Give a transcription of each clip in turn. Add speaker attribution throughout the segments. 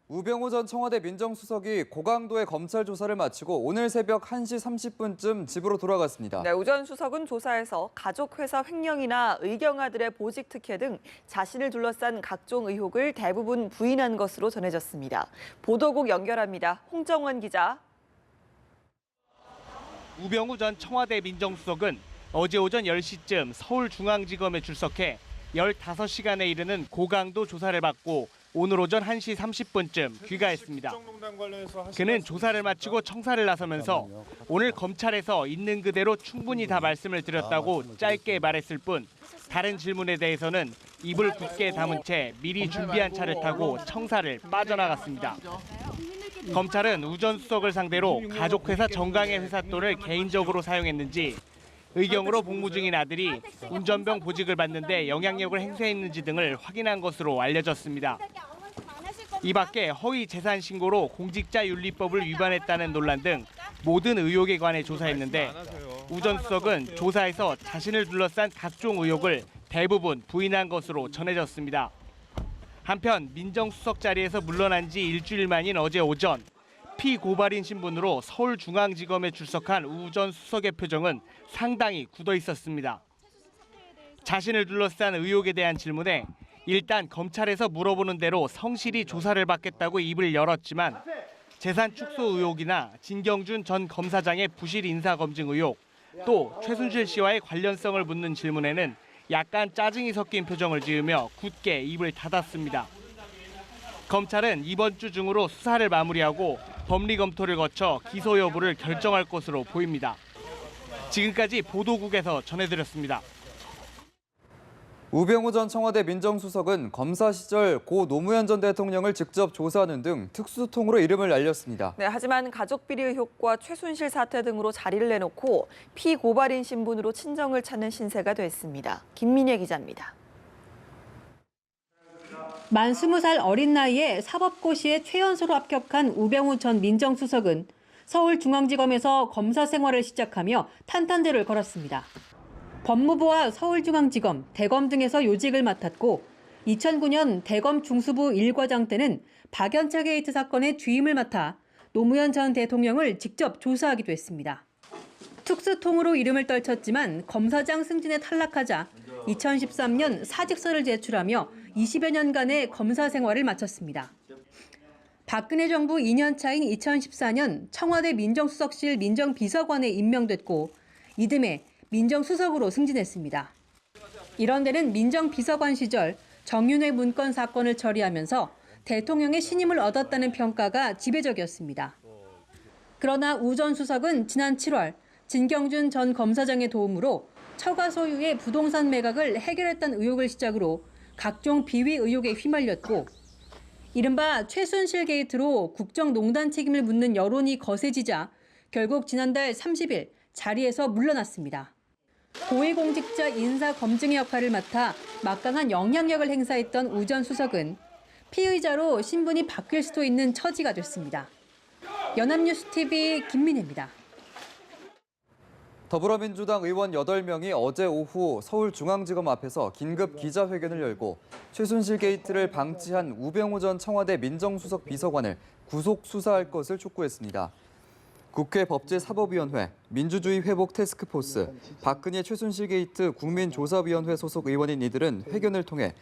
Speaker 1: 우병우 전 청와대 민정수석이 고강도의 검찰 조사를 마치고 오늘 새벽 1시 30분쯤 집으로 돌아갔습니다.
Speaker 2: 네, 우 전 수석은 조사에서 가족회사 횡령이나 의경아들의 보직 특혜 등 자신을 둘러싼 각종 의혹을 대부분 부인한 것으로 전해졌습니다. 보도국 연결합니다. 홍정원 기자.
Speaker 3: 우병우 전 청와대 민정수석은 어제 오전 10시쯤 서울중앙지검에 출석해 15시간에 이르는 고강도 조사를 받고 오늘 오전 1시 30분쯤 귀가했습니다. 그는 조사를 마치고 청사를 나서면서 오늘 검찰에서 있는 그대로 충분히 다 말씀을 드렸다고 짧게 말했을 뿐 다른 질문에 대해서는 입을 굳게 다문 채 미리 준비한 차를 타고 청사를 빠져나갔습니다. 검찰은 우 전 수석을 상대로 가족회사 정강의 회사 돈을 개인적으로 사용했는지, 의경으로 복무 중인 아들이 운전병 보직을 받는데 영향력을 행사했는지 등을 확인한 것으로 알려졌습니다. 이 밖에 허위 재산 신고로 공직자윤리법을 위반했다는 논란 등 모든 의혹에 관해 조사했는데 우 전 수석은 조사에서 자신을 둘러싼 각종 의혹을 대부분 부인한 것으로 전해졌습니다. 한편 민정수석 자리에서 물러난 지 일주일 만인 어제 오전 피고발인 신분으로 서울중앙지검에 출석한 우 전 수석의 표정은 상당히 굳어 있었습니다. 자신을 둘러싼 의혹에 대한 질문에 일단 검찰에서 물어보는 대로 성실히 조사를 받겠다고 입을 열었지만 재산 축소 의혹이나 진경준 전 검사장의 부실 인사검증 의혹, 또 최순실 씨와의 관련성을 묻는 질문에는 약간 짜증이 섞인 표정을 지으며 굳게 입을 닫았습니다. 검찰은 이번 주 중으로 수사를 마무리하고 법리 검토를 거쳐 기소 여부를 결정할 것으로 보입니다. 지금까지 보도국에서 전해드렸습니다.
Speaker 1: 우병우 전 청와대 민정수석은 검사 시절 고 노무현 전 대통령을 직접 조사하는 등 특수통으로 이름을 알렸습니다.
Speaker 2: 네, 하지만 가족 비리 의혹과 최순실 사태 등으로 자리를 내놓고 피고발인 신분으로 친정을 찾는 신세가 됐습니다. 김민혜 기자입니다.
Speaker 4: 만 20살 어린 나이에 사법고시에 최연소로 합격한 우병우 전 민정수석은 서울중앙지검에서 검사 생활을 시작하며 탄탄대를 걸었습니다. 법무부와 서울중앙지검, 대검 등에서 요직을 맡았고 2009년 대검 중수부 1과장 때는 박연차 게이트 사건의 주임을 맡아 노무현 전 대통령을 직접 조사하기도 했습니다. 특수통으로 이름을 떨쳤지만 검사장 승진에 탈락하자 2013년 사직서를 제출하며 20여 년간의 검사 생활을 마쳤습니다. 박근혜 정부 2년 차인 2014년 청와대 민정수석실 민정비서관에 임명됐고 이듬해 민정수석으로 승진했습니다. 이런 데는 민정비서관 시절 정윤회 문건 사건을 처리하면서 대통령의 신임을 얻었다는 평가가 지배적이었습니다. 그러나 우 전 수석은 지난 7월 진경준 전 검사장의 도움으로 처가 소유의 부동산 매각을 해결했다는 의혹을 시작으로 각종 비위 의혹에 휘말렸고 이른바 최순실 게이트로 국정농단 책임을 묻는 여론이 거세지자 결국 지난달 30일 자리에서 물러났습니다. 고위공직자 인사 검증의 역할을 맡아 막강한 영향력을 행사했던 우 전 수석은 피의자로 신분이 바뀔 수도 있는 처지가 됐습니다. 연합뉴스TV 김민혜입니다.
Speaker 1: 더불어민주당 의원 8명이 어제 오후 서울중앙지검 앞에서 긴급 기자회견을 열고 최순실 게이트를 방치한 우병우 전 청와대 민정수석 비서관을 구속 수사할 것을 촉구했습니다. 국회 법제사법위원회, 민주주의 회복 태스크포스, 박근혜 최순실 게이트 국민조사위원회 소속 의원인 이들은 회견을 통해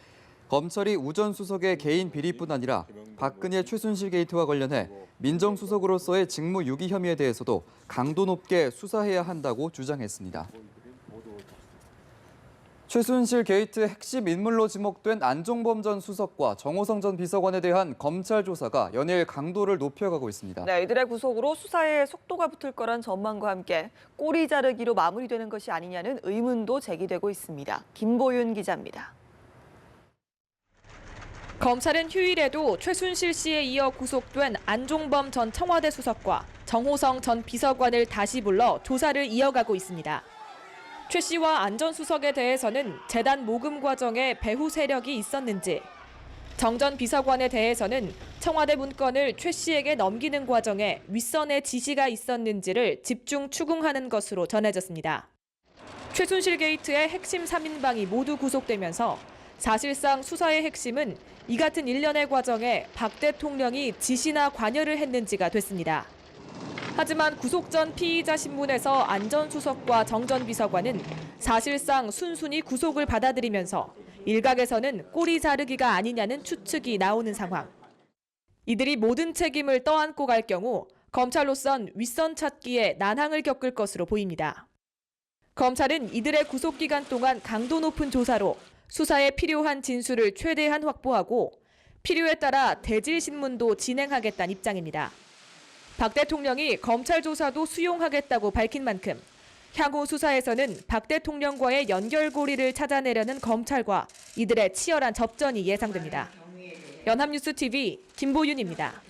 Speaker 1: 검찰이 우 전 수석의 개인 비리뿐 아니라 박근혜 최순실 게이트와 관련해 민정수석으로서의 직무 유기 혐의에 대해서도 강도 높게 수사해야 한다고 주장했습니다. 최순실 게이트 핵심 인물로 지목된 안종범 전 수석과 정호성 전 비서관에 대한 검찰 조사가 연일 강도를 높여가고 있습니다.
Speaker 2: 네, 이들의 구속으로 수사에 속도가 붙을 거란 전망과 함께 꼬리 자르기로 마무리되는 것이 아니냐는 의문도 제기되고 있습니다. 김보윤 기자입니다.
Speaker 5: 검찰은 휴일에도 최순실 씨에 이어 구속된 안종범 전 청와대 수석과 정호성 전 비서관을 다시 불러 조사를 이어가고 있습니다. 최 씨와 안 전 수석에 대해서는 재단 모금 과정에 배후 세력이 있었는지, 정 전 비서관에 대해서는 청와대 문건을 최 씨에게 넘기는 과정에 윗선의 지시가 있었는지를 집중 추궁하는 것으로 전해졌습니다. 최순실 게이트의 핵심 3인방이 모두 구속되면서 사실상 수사의 핵심은 이 같은 일련의 과정에 박 대통령이 지시나 관여를 했는지가 됐습니다. 하지만 구속 전 피의자 신문에서 안 전 수석과 정 전 비서관은 사실상 순순히 구속을 받아들이면서 일각에서는 꼬리 자르기가 아니냐는 추측이 나오는 상황. 이들이 모든 책임을 떠안고 갈 경우 검찰로선 윗선 찾기에 난항을 겪을 것으로 보입니다. 검찰은 이들의 구속 기간 동안 강도 높은 조사로 수사에 필요한 진술을 최대한 확보하고 필요에 따라 대질 신문도 진행하겠다는 입장입니다. 박 대통령이 검찰 조사도 수용하겠다고 밝힌 만큼 향후 수사에서는 박 대통령과의 연결고리를 찾아내려는 검찰과 이들의 치열한 접전이 예상됩니다. 연합뉴스 TV 김보윤입니다.